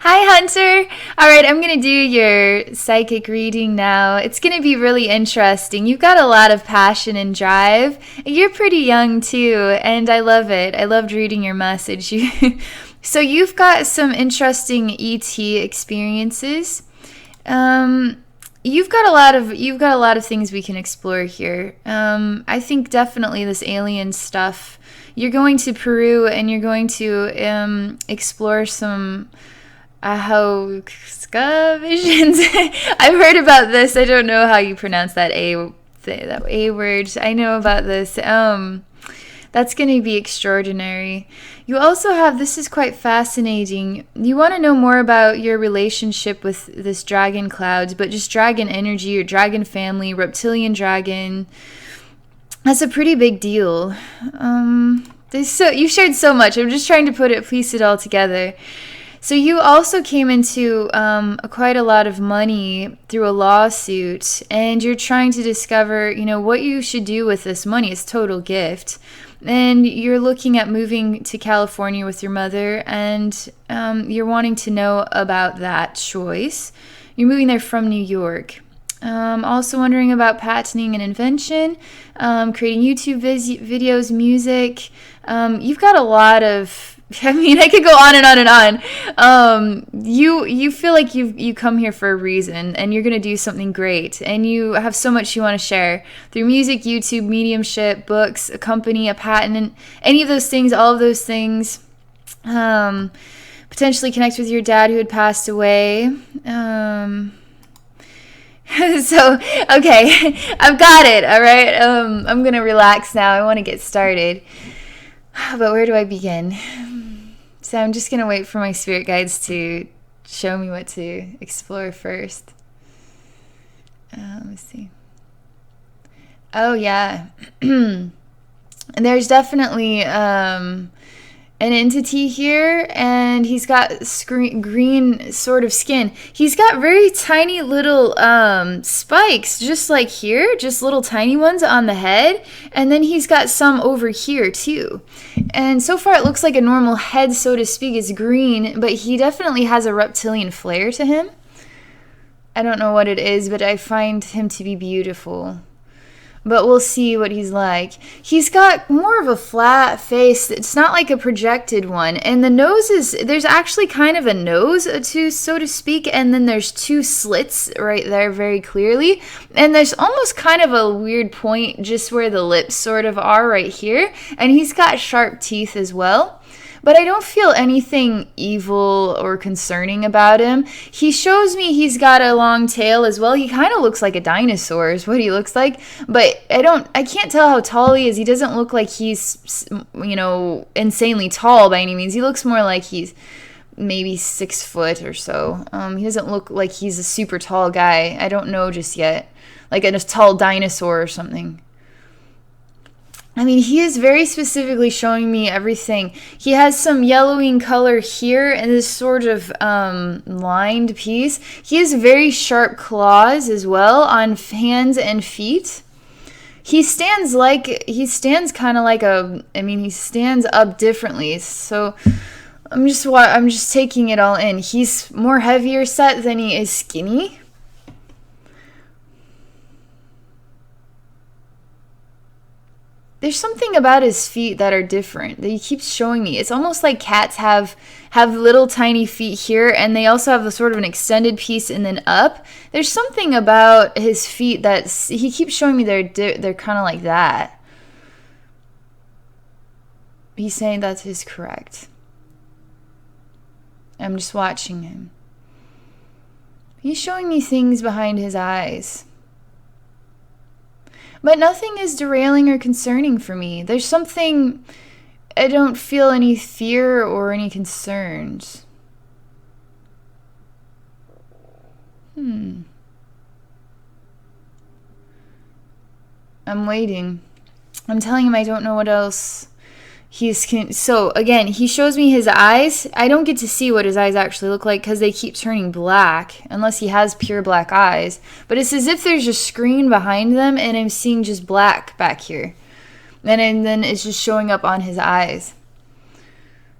Hi, Hunter. All right, I'm going to do your psychic reading now. It's going to be really interesting. You've got a lot of passion and drive. You're pretty young, too, and I love it. I loved reading your message. So, you've got some interesting ET experiences. You've got a lot of things we can explore here. I think definitely this alien stuff. You're going to Peru and you're going to explore some Ahoska visions. I've heard about this. I don't know how you pronounce that A word. I know about this. That's going to be extraordinary. You also have, this is quite fascinating. You want to know more about your relationship with this dragon clouds, but just dragon energy or dragon family, reptilian dragon. That's a pretty big deal. You shared so much. I'm just trying to piece it all together. So you also came into quite a lot of money through a lawsuit, and you're trying to discover, what you should do with this money. It's a total gift. And you're looking at moving to California with your mother, and you're wanting to know about that choice. You're moving there from New York. Also wondering about patenting an invention, creating YouTube videos, music. You've got a lot of... I could go on and on and on. You feel like you come here for a reason, and you're going to do something great, and you have so much you want to share through music, YouTube, mediumship, books, a company, a patent, and any of those things, all of those things. Potentially connect with your dad who had passed away. So, okay, I've got it, all right? I'm going to relax now. I want to get started. But where do I begin? So I'm just going to wait for my spirit guides to show me what to explore first. Let's see. Oh, yeah. And there's definitely an entity here, and he's got green sort of skin. He's got very tiny little spikes, just like here, just little tiny ones on the head, and then he's got some over here too. And so far it looks like a normal head, so to speak. It's green, but he definitely has a reptilian flair to him. I don't know what it is, but I find him to be beautiful. But we'll see what he's like. He's got more of a flat face. It's not like a projected one. And the nose there's actually kind of a nose, so to speak. And then there's two slits right there very clearly. And there's almost kind of a weird point just where the lips sort of are right here. And he's got sharp teeth as well. But I don't feel anything evil or concerning about him. He shows me he's got a long tail as well. He kind of looks like a dinosaur is what he looks like. But I can't tell how tall he is. He doesn't look like he's, insanely tall by any means. He looks more like he's maybe 6 foot or so. He doesn't look like he's a super tall guy. I don't know just yet. Like a tall dinosaur or something. I mean, he is very specifically showing me everything. He has some yellowing color here and this sort of lined piece. He has very sharp claws as well on hands and feet. He stands kind of like he stands up differently. So I'm just taking it all in. He's more heavier set than he is skinny. There's something about his feet that are different that he keeps showing me. It's almost like cats have little tiny feet here, and they also have a sort of an extended piece and then up. There's something about his feet that he keeps showing me they're kind of like that. He's saying that is correct. I'm just watching him. He's showing me things behind his eyes. But nothing is derailing or concerning for me. There's something... I don't feel any fear or any concerns. I'm waiting. I'm telling him I don't know what else so again, he shows me his eyes. I don't get to see what his eyes actually look like because they keep turning black unless he has pure black eyes. But it's as if there's a screen behind them and I'm seeing just black back here. And then it's just showing up on his eyes.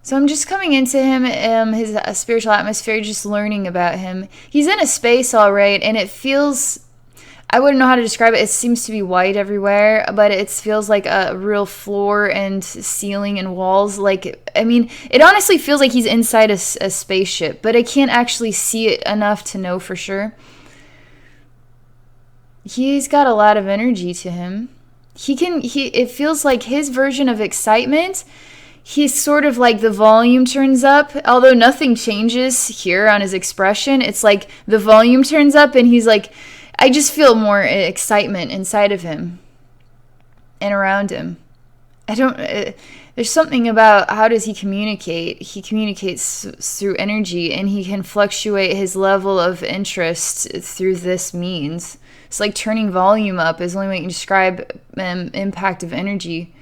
So I'm just coming into him, his spiritual atmosphere, just learning about him. He's in a space, all right, and it feels, I wouldn't know how to describe it. It seems to be white everywhere, but it feels like a real floor and ceiling and walls. Like, I mean, it honestly feels like he's inside a spaceship, but I can't actually see it enough to know for sure. He's got a lot of energy to him. It feels like his version of excitement. He's sort of like the volume turns up, although nothing changes here on his expression. It's like the volume turns up and he's like, I just feel more excitement inside of him and around him. There's something about how does he communicate? He communicates through energy, and he can fluctuate his level of interest through this means. It's like turning volume up is the only way you can describe impact of energy.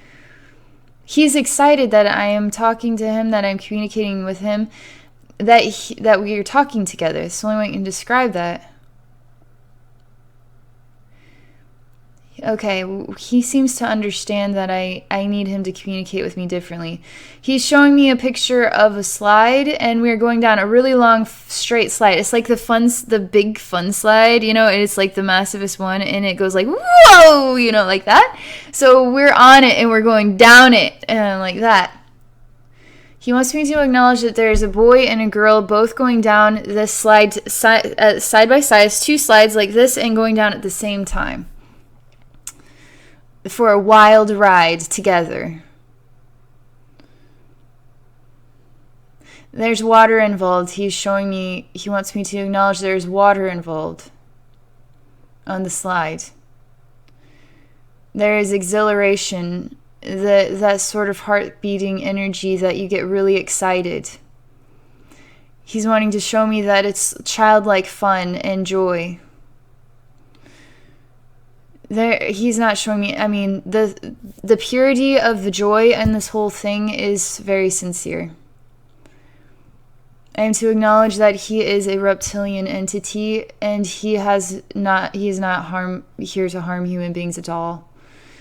He's excited that I am talking to him, that I'm communicating with him, that we are talking together. It's the only way you can describe that. Okay, he seems to understand that I need him to communicate with me differently. He's showing me a picture of a slide, and we're going down a really long, straight slide. It's like the big fun slide, you know, it's like the massivest one, and it goes like, whoa, you know, like that. So we're on it, and we're going down it, like that. He wants me to acknowledge that there's a boy and a girl both going down this slide side by side. It's two slides like this and going down at the same time, for a wild ride together. There's water involved. He wants me to acknowledge there's water involved on the slide. There is exhilaration, that sort of heart beating energy that you get really excited. He's wanting to show me that it's childlike fun and joy. He's not showing me, I mean, the purity of the joy in this whole thing is very sincere. I am to acknowledge that he is a reptilian entity, and he is not here to harm human beings at all.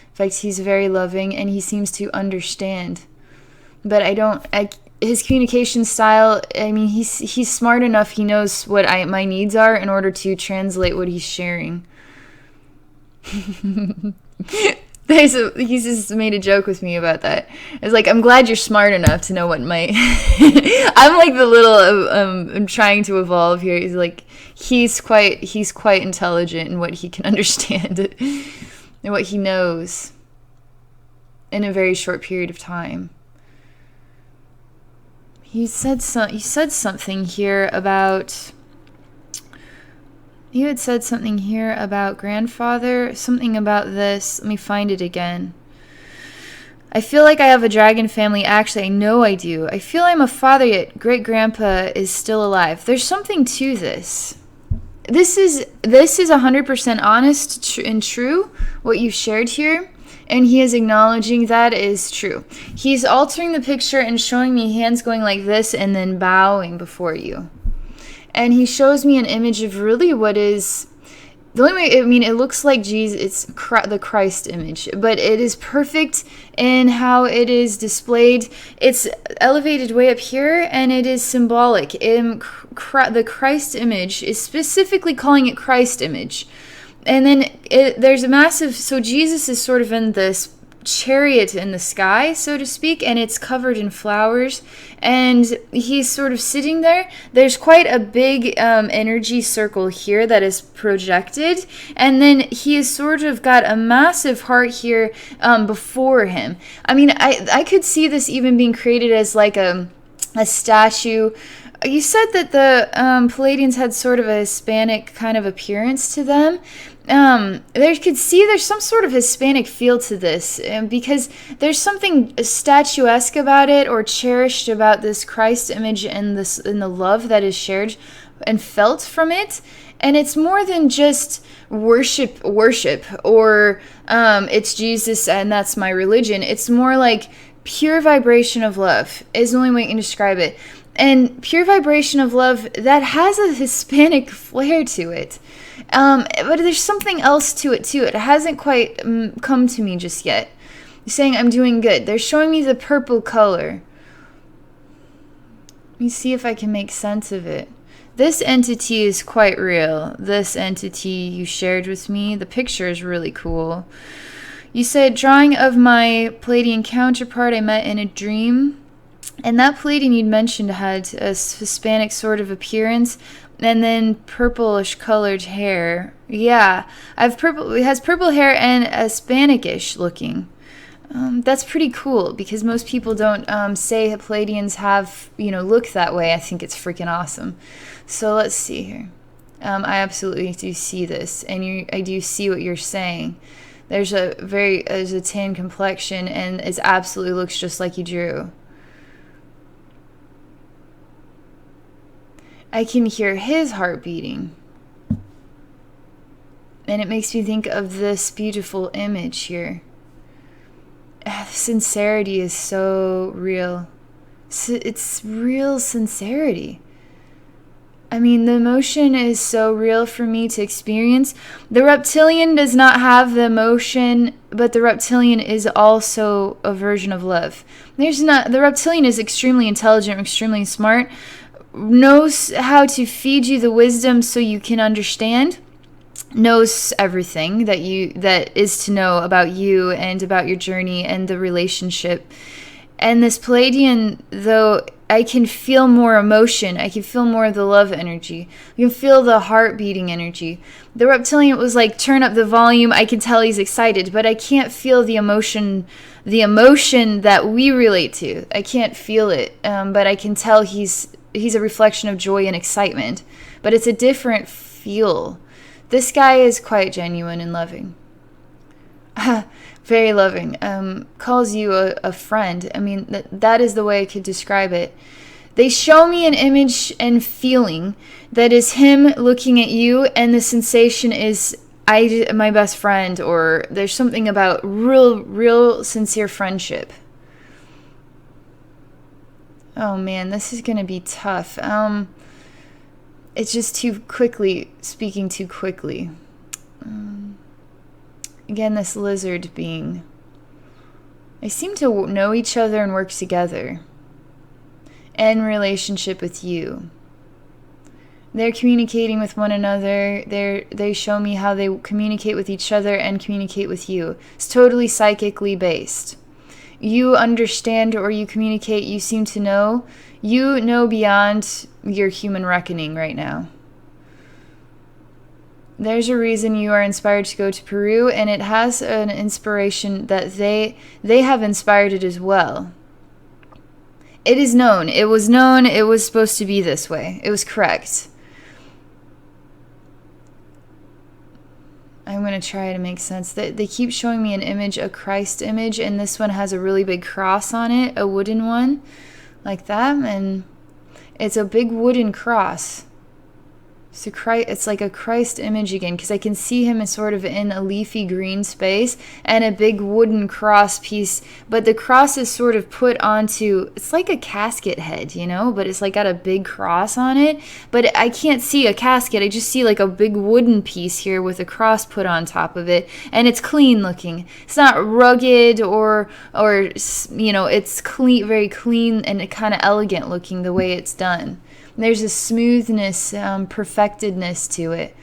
In fact, he's very loving, and he seems to understand. But his communication style, I mean, he's smart enough, he knows what my needs are in order to translate what he's sharing. He just made a joke with me about that. It's like, I'm glad you're smart enough to know what my I'm like the little I'm trying to evolve here. He's like, he's quite intelligent in what he can understand and what he knows in a very short period of time. You said something here about You had said something here about grandfather, something about this. Let me find it again. I feel like I have a dragon family. Actually, I know I do. I feel I'm a father, yet great-grandpa is still alive. There's something to this. This is 100% honest and true, what you've shared here. And he is acknowledging that is true. He's altering the picture and showing me hands going like this and then bowing before you. And he shows me an image of really what is... The only way, I mean, it looks like Jesus, it's the Christ image, but it is perfect in how it is displayed. It's elevated way up here, and it is symbolic. The Christ image is specifically calling it Christ image. And then there's a massive, so Jesus is sort of in this chariot in the sky, so to speak, and it's covered in flowers, and he's sort of sitting there. There's quite a big energy circle here that is projected, and then he has sort of got a massive heart here before him. I mean, I could see this even being created as like a statue. You said that the Pleiadians had sort of a Hispanic kind of appearance to them. There's some sort of Hispanic feel to this, because there's something statuesque about it or cherished about this Christ image and the love that is shared and felt from it. And it's more than just worship or it's Jesus and that's my religion. It's more like pure vibration of love is the only way you can describe it. And pure vibration of love that has a Hispanic flair to it. But there's something else to it, too. It hasn't quite come to me just yet. You're saying I'm doing good. They're showing me the purple color. Let me see if I can make sense of it. This entity is quite real. This entity you shared with me, the picture is really cool. You said, drawing of my Pleiadian counterpart I met in a dream. And that Pleiadian you'd mentioned had a Hispanic sort of appearance and then purplish colored hair. Yeah, it has purple hair and a Hispanic-ish looking. That's pretty cool because most people don't say Pleiadians have, look that way. I think it's freaking awesome. So let's see here. I absolutely do see this, and I do see what you're saying. There's a tan complexion, and it absolutely looks just like you drew. I can hear his heart beating. And it makes me think of this beautiful image here. Sincerity is so real. It's real sincerity. I mean, the emotion is so real for me to experience. The reptilian does not have the emotion, but the reptilian is also a version of love. The reptilian is extremely intelligent, extremely smart, knows how to feed you the wisdom so you can understand, knows everything that is to know about you and about your journey and the relationship. And this Pleiadian, though, I can feel more emotion. I can feel more of the love energy. You can feel the heart beating energy. The reptilian was like, turn up the volume. I can tell he's excited, but I can't feel the emotion that we relate to. I can't feel it, but I can tell he's a reflection of joy and excitement. But it's a different feel. This guy is quite genuine and loving. Very loving. Calls you a friend. I mean, that is the way I could describe it. They show me an image and feeling that is him looking at you, and the sensation is my best friend, or there's something about real sincere friendship. Oh man, this is going to be tough. It's just speaking too quickly. Again, this lizard being. They seem to know each other and work together. In relationship with you. They're communicating with one another. They show me how they communicate with each other and communicate with you. It's totally psychically based. You understand or you communicate, you seem to know. You know beyond your human reckoning right now. There's a reason you are inspired to go to Peru, and it has an inspiration that they have inspired it as well. It is known. It was known. It was supposed to be this way. It was correct. I'm going to try to make sense. They keep showing me an image, a Christ image, and this one has a really big cross on it, a wooden one, like that, and it's a big wooden cross. It's like a Christ image again, because I can see him as sort of in a leafy green space and a big wooden cross piece, but the cross is sort of put onto, it's like a casket head, but it's like got a big cross on it, but I can't see a casket. I just see like a big wooden piece here with a cross put on top of it, and it's clean looking. It's not rugged or it's clean, very clean and kind of elegant looking the way it's done. There's a smoothness, perfectedness to it.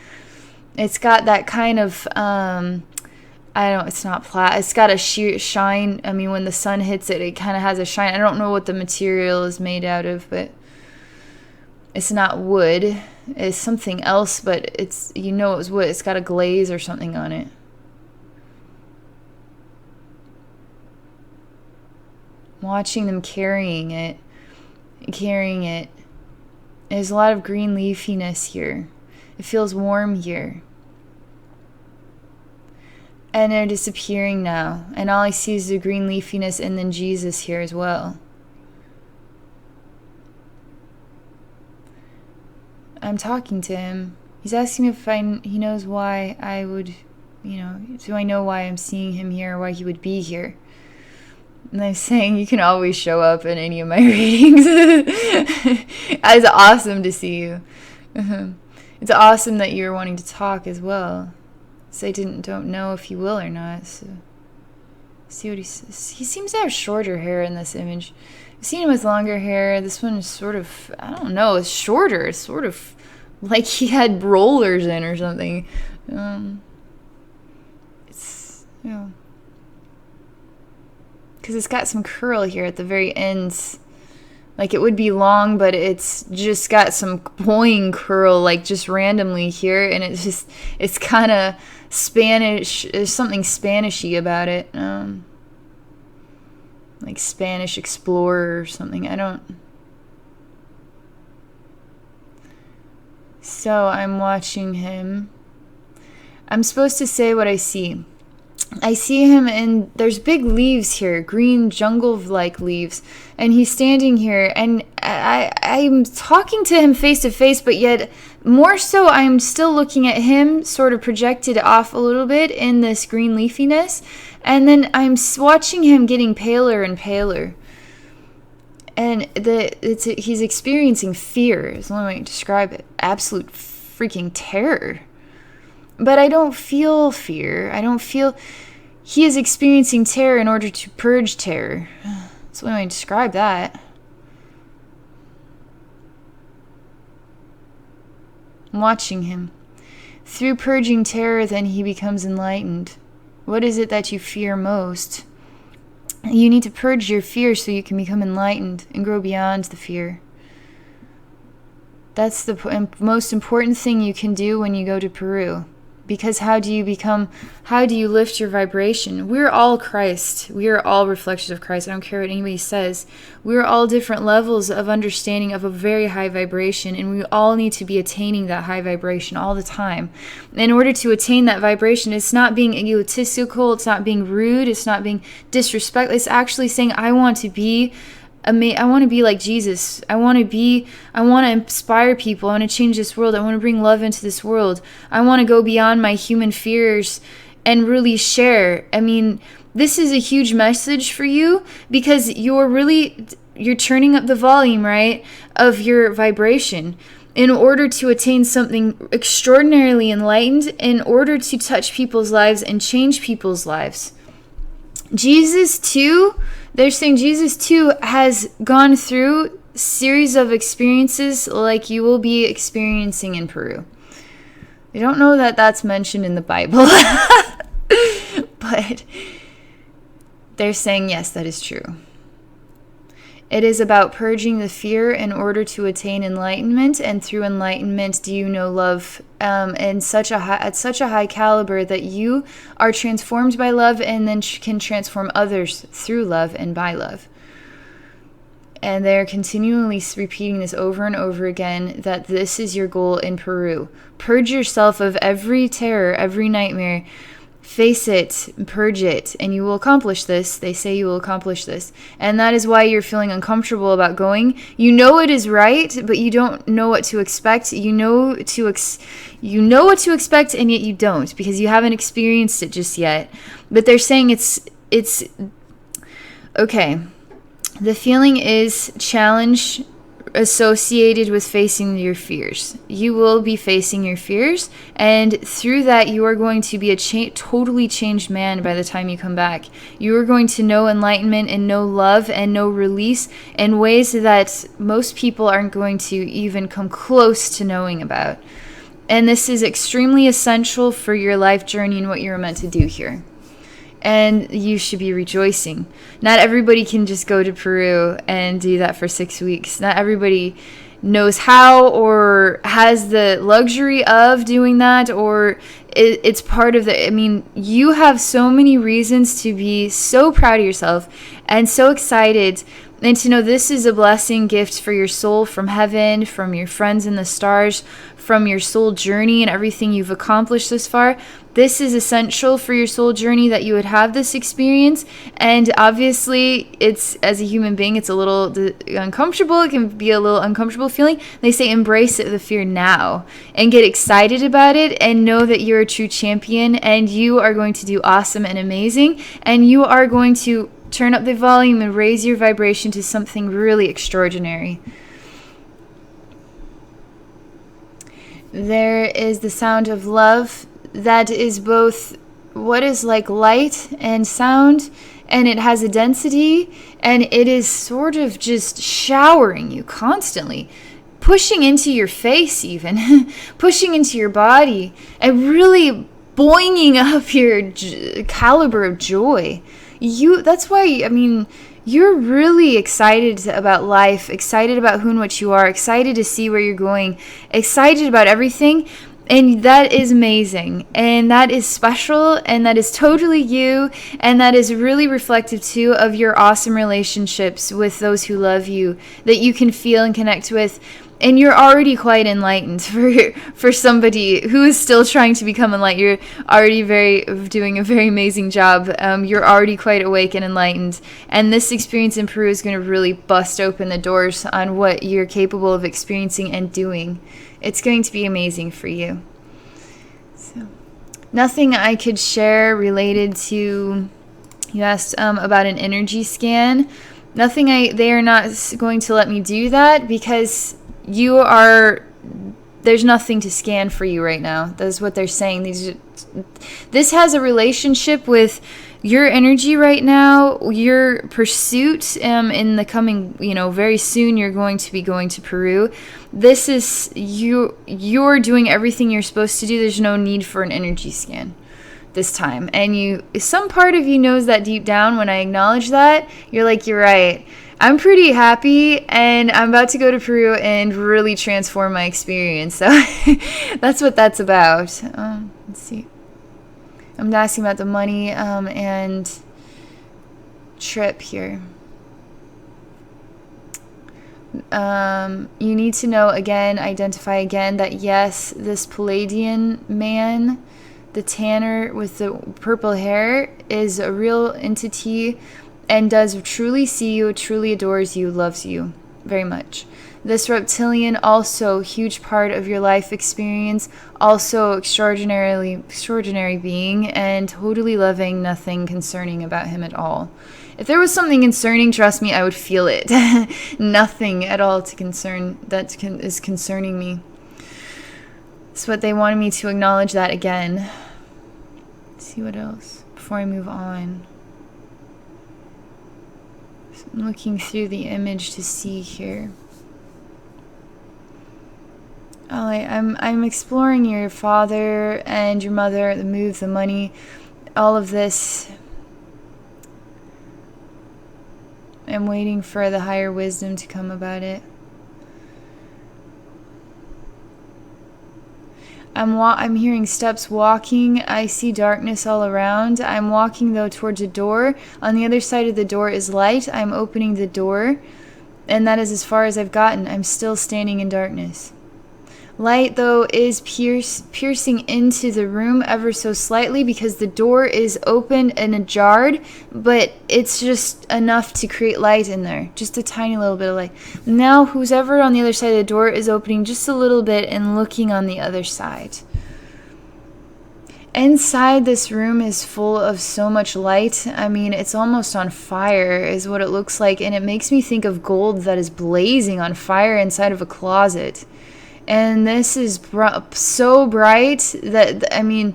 It's got that kind of, it's not flat. It's got a sheer shine. I mean, when the sun hits it, it kind of has a shine. I don't know what the material is made out of, but it's not wood. It's something else, but it's, it was wood. It's got a glaze or something on it. Watching them carrying it. There's a lot of green leafiness here. It feels warm here. And they're disappearing now. And all I see is the green leafiness and then Jesus here as well. I'm talking to him. He's asking me if he knows why I would, do I know why I'm seeing him here or why he would be here? And I'm saying you can always show up in any of my readings. It's awesome to see you. It's awesome that you're wanting to talk as well. So I don't know if you will or not. So See what he says. He seems to have shorter hair in this image. I've seen him with longer hair. This one is sort of, I don't know, it's shorter. It's sort of like he had rollers in or something. It's, you know, because it's got some curl here at the very ends. Like it would be long, but it's just got some boing curl, like just randomly here. And it's kind of Spanish. There's something Spanishy about it. Like Spanish explorer or something. I don't. So I'm watching him. I'm supposed to say what I see. I see him, and there's big leaves here, green jungle-like leaves, and he's standing here, and I'm talking to him face to face, but yet more so I'm still looking at him sort of projected off a little bit in this green leafiness, and then I'm watching him getting paler and paler, and he's experiencing fear is the only way to describe it, absolute freaking terror. But I don't feel fear. He is experiencing terror in order to purge terror. That's the only way to describe that. I'm watching him. Through purging terror, then he becomes enlightened. What is it that you fear most? You need to purge your fear so you can become enlightened and grow beyond the fear. That's the most important thing you can do when you go to Peru. Because how do you lift your vibration? We're all Christ. We are all reflections of Christ. I don't care what anybody says. We're all different levels of understanding of a very high vibration, and we all need to be attaining that high vibration all the time. In order to attain that vibration, it's not being egotistical, it's not being rude, it's not being disrespectful. It's actually saying, I want to be like Jesus. I want to inspire people. I want to change this world. I want to bring love into this world. I want to go beyond my human fears and really share. I mean, this is a huge message for you because you're turning up the volume, right, of your vibration in order to attain something extraordinarily enlightened, in order to touch people's lives and change people's lives. Jesus too, they're saying Jesus too has gone through a series of experiences like you will be experiencing in Peru. I don't know that that's mentioned in the Bible, but they're saying yes, that is true. It is about purging the fear in order to attain enlightenment, and through enlightenment do you know love at such a high caliber that you are transformed by love and then can transform others through love and by love. And they're continually repeating this over and over again, that this is your goal in Peru. Purge yourself of every terror, every nightmare. Face it, purge it, and you will accomplish this. They say you will accomplish this. And that is why you're feeling uncomfortable about going. You know it is right, but you don't know what to expect. You know what to expect, and yet you don't, because you haven't experienced it just yet. But they're saying it's okay. The feeling is challenge associated with facing your fears. You will be facing your fears, and through that you are going to be a totally changed man by the time you come back. You are going to know enlightenment and know love and know release in ways that most people aren't going to even come close to knowing about. And this is extremely essential for your life journey and what you're meant to do here. And you should be rejoicing. Not everybody can just go to Peru and do that for 6 weeks. Not everybody knows how or has the luxury of doing that, or it's part of the... I mean, you have so many reasons to be so proud of yourself and so excited, and to know this is a blessing gift for your soul from heaven, from your friends in the stars, from your soul journey and everything you've accomplished thus far. This is essential for your soul journey that you would have this experience. And obviously, it's, as a human being, it's a little uncomfortable. It can be a little uncomfortable feeling. They say embrace the fear now and get excited about it and know that you're a true champion and you are going to do awesome and amazing, and you are going to turn up the volume and raise your vibration to something really extraordinary. There is the sound of love that is both what is like light and sound and it has a density, and it is sort of just showering you constantly, pushing into your face even, pushing into your body, and really boinging up your caliber of joy. That's why, I mean, you're really excited about life, excited about who and what you are, excited to see where you're going, excited about everything. And that is amazing, and that is special, and that is totally you, and that is really reflective too of your awesome relationships with those who love you, that you can feel and connect with. And you're already quite enlightened for somebody who is still trying to become enlightened. You're already doing a very amazing job. You're already quite awake and enlightened. And this experience in Peru is going to really bust open the doors on what you're capable of experiencing and doing. It's going to be amazing for you. So, nothing I could share related to, you asked about an energy scan. They are not going to let me do that because there's nothing to scan for you right now. That's what they're saying. This has a relationship with your energy right now, your pursuit in the coming, very soon you're going to be going to Peru. This is you're doing everything you're supposed to do. There's no need for an energy scan this time. And some part of you knows that deep down. When I acknowledge that, you're like, you're right. I'm pretty happy, and I'm about to go to Peru and really transform my experience. So that's what that's about. Let's see. I'm asking about the money and trip here. You need to know again, identify again that yes, this Pleiadian man, the tanner with the purple hair, is a real entity and does truly see you, truly adores you, loves you very much. This reptilian, also huge part of your life experience, also extraordinary being, and totally loving, nothing concerning about him at all. If there was something concerning, trust me, I would feel it. Nothing at all is concerning me. That's what they wanted me to acknowledge that again. Let's see what else before I move on. I'm looking through the image to see here. I'm exploring your father and your mother, the move, the money, all of this. I'm waiting for the higher wisdom to come about it. I'm hearing steps walking. I see darkness all around. I'm walking, though, towards a door. On the other side of the door is light. I'm opening the door, and that is as far as I've gotten. I'm still standing in darkness. Light, though, is piercing into the room ever so slightly because the door is open and ajar, but it's just enough to create light in there. Just a tiny little bit of light. Now, who's ever on the other side of the door is opening just a little bit and looking on the other side. Inside this room is full of so much light. I mean, it's almost on fire is what it looks like, and it makes me think of gold that is blazing on fire inside of a closet. And this is so bright that, I mean,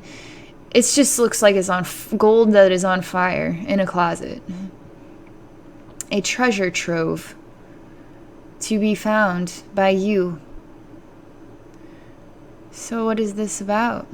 it just looks like it's on gold that is on fire in a closet. A treasure trove to be found by you. So what is this about?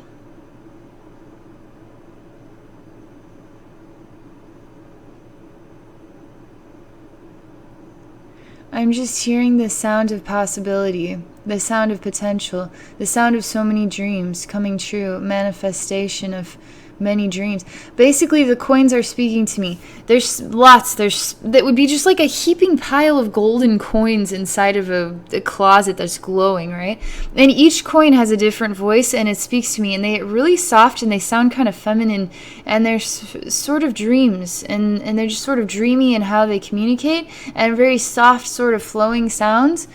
I'm just hearing the sound of possibility, the sound of potential, the sound of so many dreams coming true, manifestation of many dreams. Basically, the coins are speaking to me. There's lots. That would be just like a heaping pile of golden coins inside of a closet that's glowing, right? And each coin has a different voice, and it speaks to me. And they're really soft, and they sound kind of feminine, and they're sort of dreams, and they're just sort of dreamy in how they communicate, and very soft, sort of flowing sounds.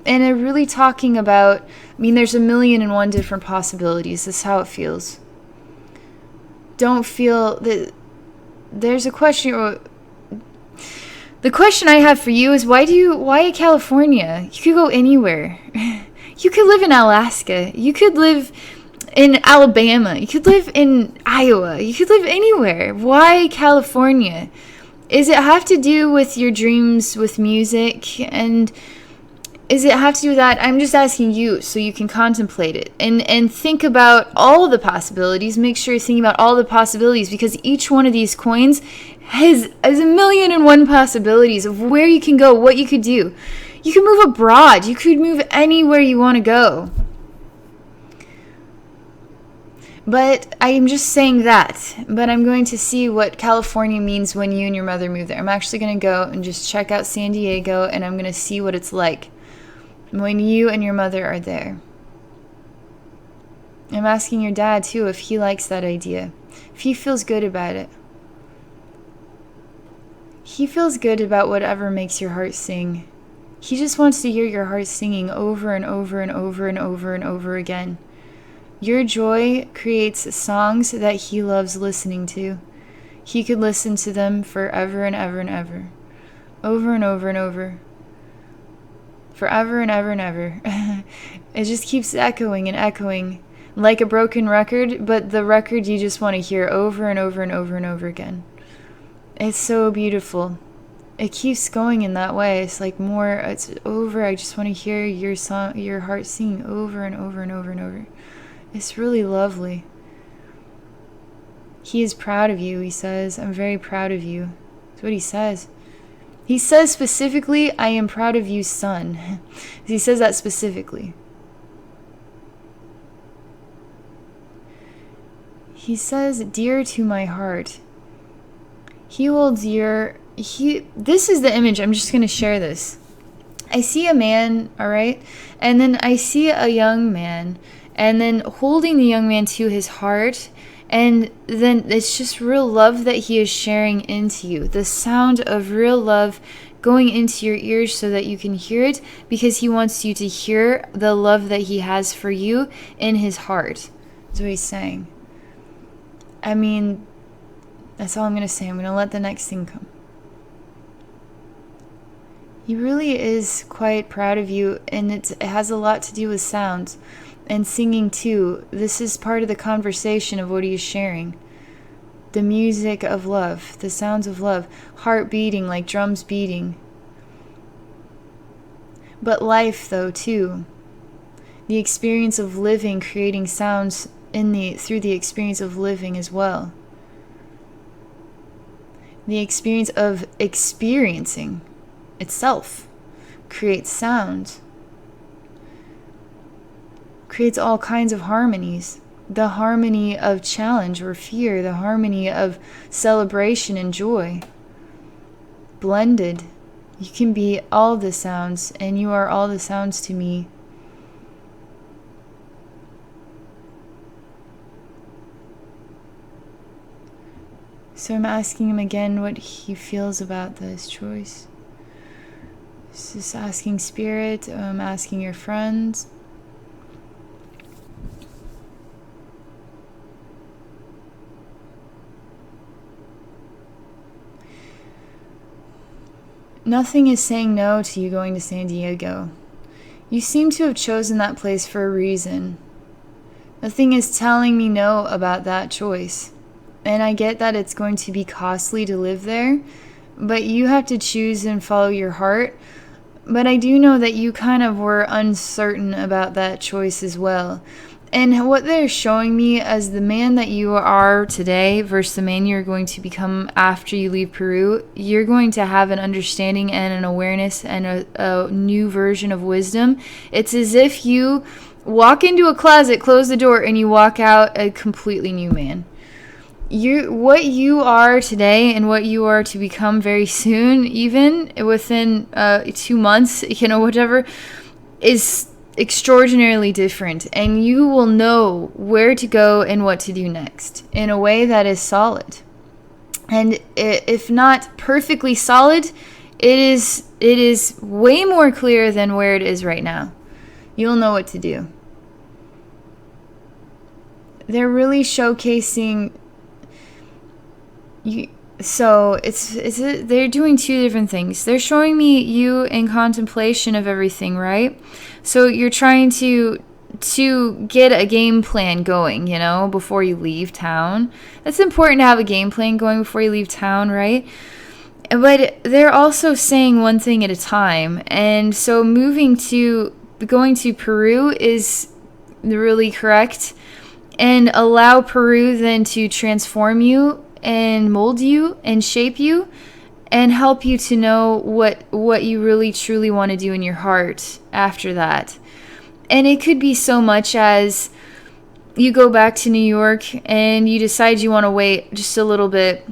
And they're really talking about, I mean, there's 1,000,001 different possibilities. This is how it feels. Don't feel that there's a question. The question I have for you is why California? You could go anywhere. You could live in Alaska. You could live in Alabama. You could live in Iowa. You could live anywhere. Why California? Is it have to do with your dreams with music? And is it have to do with that? I'm just asking you so you can contemplate it and think about all the possibilities. Make sure you're thinking about all the possibilities, because each one of these coins has a million and one possibilities of where you can go, what you could do. You can move abroad. You could move anywhere you want to go. But I'm just saying that. But I'm going to see what California means when you and your mother move there. I'm actually going to go and just check out San Diego, and I'm going to see what it's like when you and your mother are there. I'm asking your dad, too, if he likes that idea. If he feels good about it. He feels good about whatever makes your heart sing. He just wants to hear your heart singing over and over and over and over and over again. Your joy creates songs that he loves listening to. He could listen to them forever and ever and ever. Over and over and over. Forever and ever and ever. It just keeps echoing and echoing like a broken record, but the record you just want to hear over and over and over and over again. It's so beautiful. It keeps going in that way. It's like more, it's over. I just want to hear your song, your heart singing over and over and over and over. It's really lovely. He is proud of you, he says. I'm very proud of you. That's what he says. He says specifically, I am proud of you, son. He says that specifically. He says, dear to my heart. He holds your... This is the image. I'm just going to share this. I see a man, all right? And then I see a young man. And then holding the young man to his heart. And then it's just real love that he is sharing into you. The sound of real love going into your ears so that you can hear it. Because he wants you to hear the love that he has for you in his heart. That's what he's saying. I mean, that's all I'm going to say. I'm going to let the next thing come. He really is quite proud of you, and it has a lot to do with sounds and singing too. This is part of the conversation of what he is sharing. The music of love, the sounds of love, heart beating like drums beating. But life though too. The experience of living, creating sounds through the experience of living as well. The experience of experiencing itself creates sound, creates all kinds of harmonies. The harmony of challenge or fear, the harmony of celebration and joy. Blended. You can be all the sounds, and you are all the sounds to me. So I'm asking him again what he feels about this choice. Just asking Spirit, I'm asking your friends. Nothing is saying no to you going to San Diego. You seem to have chosen that place for a reason. Nothing is telling me no about that choice. And I get that it's going to be costly to live there, but you have to choose and follow your heart. But I do know that you kind of were uncertain about that choice as well. And what they're showing me as the man that you are today versus the man you're going to become after you leave Peru, you're going to have an understanding and an awareness and a new version of wisdom. It's as if you walk into a closet, close the door, and you walk out a completely new man. What you are today and what you are to become very soon, even within 2 months, whatever, is extraordinarily different. And you will know where to go and what to do next in a way that is solid. And if not perfectly solid, it is way more clear than where it is right now. You'll know what to do. They're really showcasing... they're doing two different things. They're showing me you in contemplation of everything, right? So you're trying to get a game plan going, before you leave town. That's important to have a game plan going before you leave town, right? But they're also saying one thing at a time. And so going to Peru is really correct. And allow Peru then to transform you and mold you and shape you and help you to know what you really truly want to do in your heart after that. And it could be so much as you go back to New York and you decide you want to wait just a little bit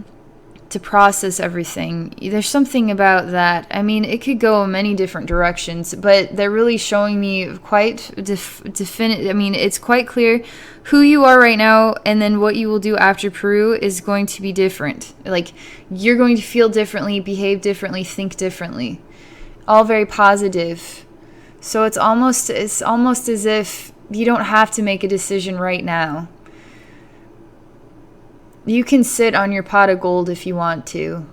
to process everything. There's something about that. I mean, it could go in many different directions, but they're really showing me quite definite. I mean, it's quite clear who you are right now, and then what you will do after Peru is going to be different. Like, you're going to feel differently, behave differently, think differently. All very positive. So it's almost as if you don't have to make a decision right now. You can sit on your pot of gold if you want to.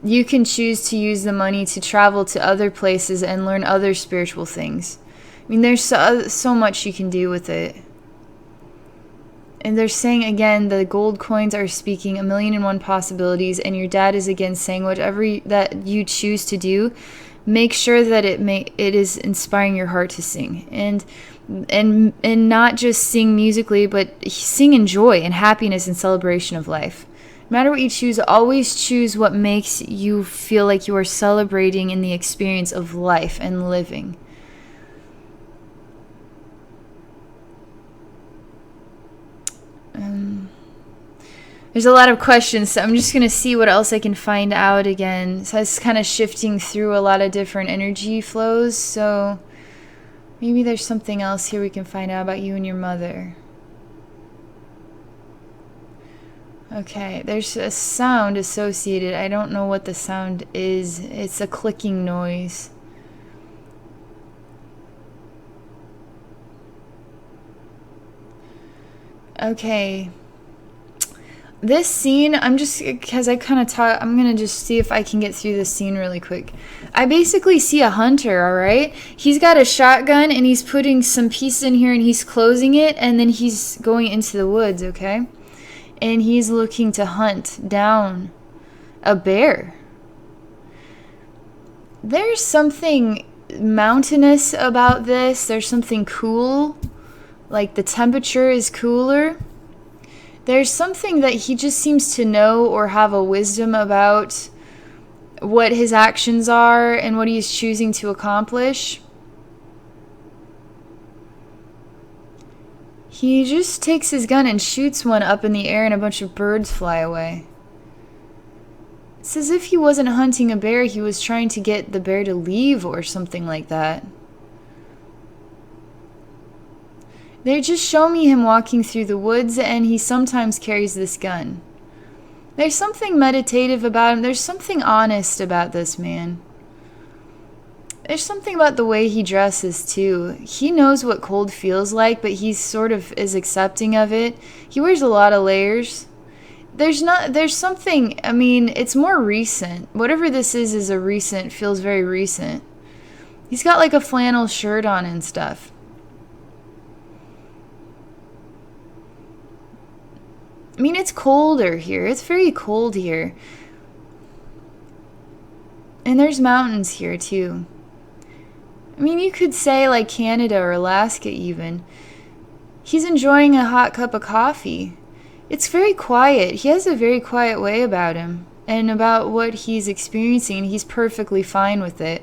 You can choose to use the money to travel to other places and learn other spiritual things. I mean, there's so much you can do with it. And they're saying again, the gold coins are speaking 1,000,001 possibilities, and your dad is again saying whatever that you choose to do, make sure that it is inspiring your heart to sing. And not just sing musically, but sing in joy and happiness and celebration of life. No matter what you choose, always choose what makes you feel like you are celebrating in the experience of life and living. There's a lot of questions, so I'm just going to see what else I can find out again. So it's kind of shifting through a lot of different energy flows, so maybe there's something else here we can find out about you and your mother. Okay, there's a sound associated. I don't know what the sound is. It's a clicking noise. Okay. This scene, I'm just, because I kind of talk, I'm going to just see if I can get through this scene really quick. I basically see a hunter, all right? He's got a shotgun, and he's putting some piece in here, and he's closing it, and then he's going into the woods, okay? And he's looking to hunt down a bear. There's something mountainous about this. There's something cool. Like the temperature is cooler. There's something that he just seems to know or have a wisdom about what his actions are and what he's choosing to accomplish. He just takes his gun and shoots one up in the air and a bunch of birds fly away. It's as if he wasn't hunting a bear, he was trying to get the bear to leave or something like that. They just show me him walking through the woods, and he sometimes carries this gun. There's something meditative about him. There's something honest about this man. There's something about the way he dresses, too. He knows what cold feels like, but he sort of is accepting of it. He wears a lot of layers. There's something, I mean, it's more recent. Whatever this is a recent, feels very recent. He's got like a flannel shirt on and stuff. I mean, it's colder here. It's very cold here. And there's mountains here, too. I mean, you could say like Canada or Alaska even. He's enjoying a hot cup of coffee. It's very quiet. He has a very quiet way about him and about what he's experiencing, and he's perfectly fine with it.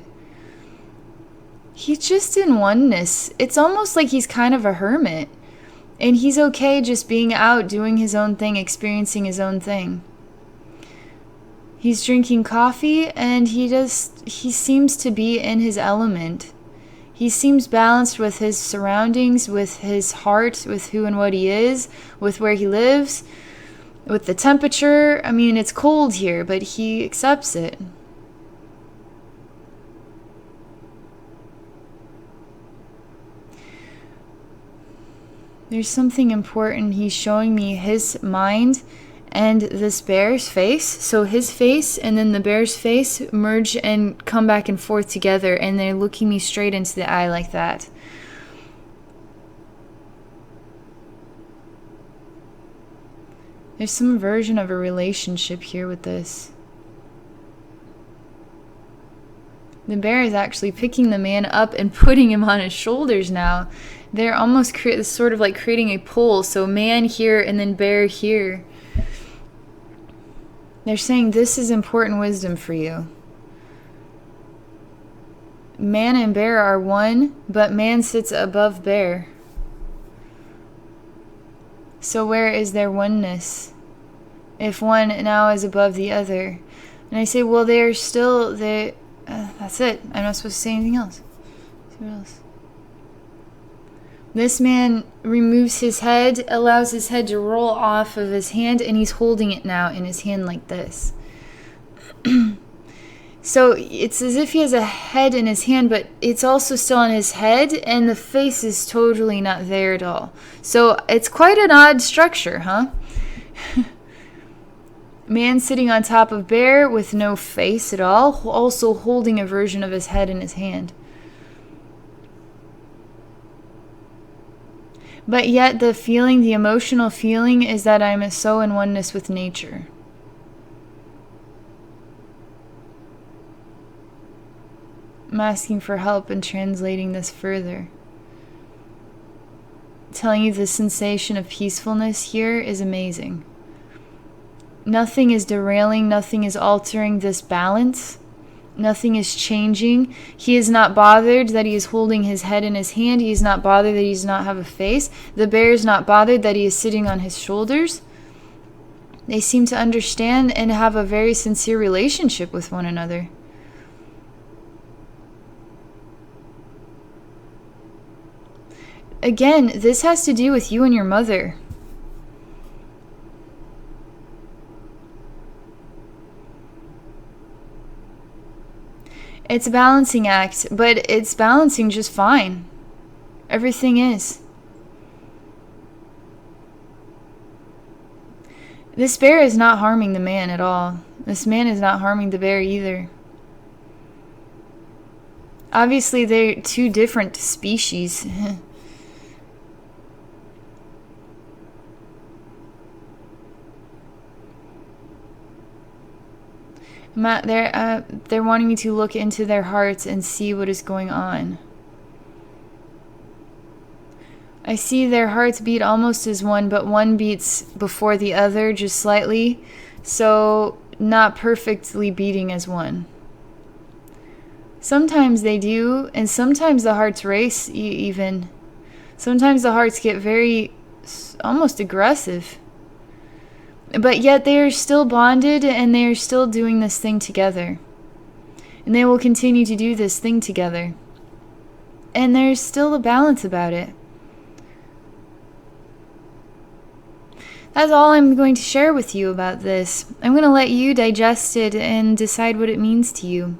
He's just in oneness. It's almost like he's kind of a hermit. And he's okay just being out, doing his own thing, experiencing his own thing. He's drinking coffee, and he seems to be in his element. He seems balanced with his surroundings, with his heart, with who and what he is, with where he lives, with the temperature. I mean, it's cold here, but he accepts it. There's something important. He's showing me his mind and this bear's face. So his face and then the bear's face merge and come back and forth together, and they're looking me straight into the eye like that. There's some version of a relationship here with this. The bear is actually picking the man up and putting him on his shoulders now. They're almost sort of like creating a pole. So man here and then bear here. They're saying this is important wisdom for you. Man and bear are one, but man sits above bear. So where is their oneness? If one now is above the other. And I say, well, they're still, that's it. I'm not supposed to say anything else. Let's see what else. This man removes his head, allows his head to roll off of his hand, and he's holding it now in his hand like this. So it's as if he has a head in his hand, but it's also still on his head, and the face is totally not there at all. So it's quite an odd structure, huh? Man sitting on top of bear with no face at all, also holding a version of his head in his hand. But yet the feeling, the emotional feeling, is that I'm so in oneness with nature. I'm asking for help in translating this further. Telling you the sensation of peacefulness here is amazing. Nothing is derailing, nothing is altering this balance. Nothing is changing. He is not bothered that he is holding his head in his hand. He is not bothered that he does not have a face. The bear is not bothered that he is sitting on his shoulders. They seem to understand and have a very sincere relationship with one another. Again, this has to do with you and your mother. It's a balancing act, but it's balancing just fine. Everything is. This bear is not harming the man at all. This man is not harming the bear either. Obviously, they're two different species. They're wanting me to look into their hearts and see what is going on. I see their hearts beat almost as one, but one beats before the other just slightly, so not perfectly beating as one. Sometimes they do, and sometimes the hearts race even. Sometimes the hearts get very, almost aggressive. But yet they are still bonded and they are still doing this thing together. And they will continue to do this thing together. And there's still a balance about it. That's all I'm going to share with you about this. I'm going to let you digest it and decide what it means to you.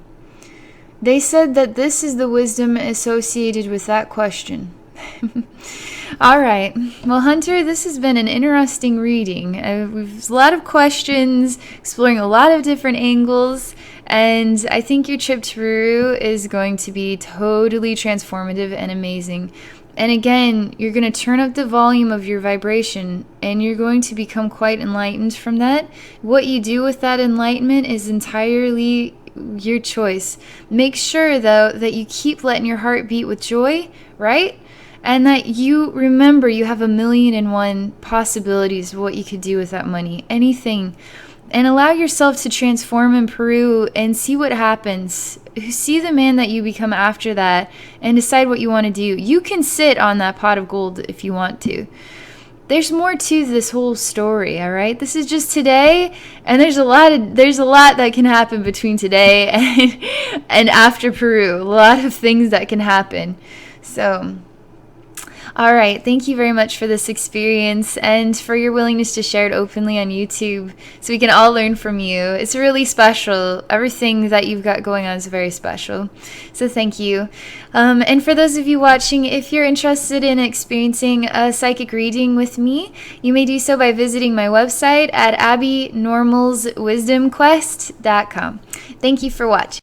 They said that this is the wisdom associated with that question. All right. Well, Hunter, this has been an interesting reading. We've a lot of questions, exploring a lot of different angles, and I think your trip to Peru is going to be totally transformative and amazing. And again, you're going to turn up the volume of your vibration, and you're going to become quite enlightened from that. What you do with that enlightenment is entirely your choice. Make sure, though, that you keep letting your heart beat with joy, right? And that you remember you have 1,000,001 possibilities of what you could do with that money. Anything. And allow yourself to transform in Peru and see what happens. See the man that you become after that and decide what you want to do. You can sit on that pot of gold if you want to. There's more to this whole story, all right? This is just today, and there's a lot that can happen between today and after Peru. A lot of things that can happen. So, all right, thank you very much for this experience and for your willingness to share it openly on YouTube so we can all learn from you. It's really special. Everything that you've got going on is very special. So thank you. And for those of you watching, if you're interested in experiencing a psychic reading with me, you may do so by visiting my website at abbynormalswisdomquest.com. Thank you for watching.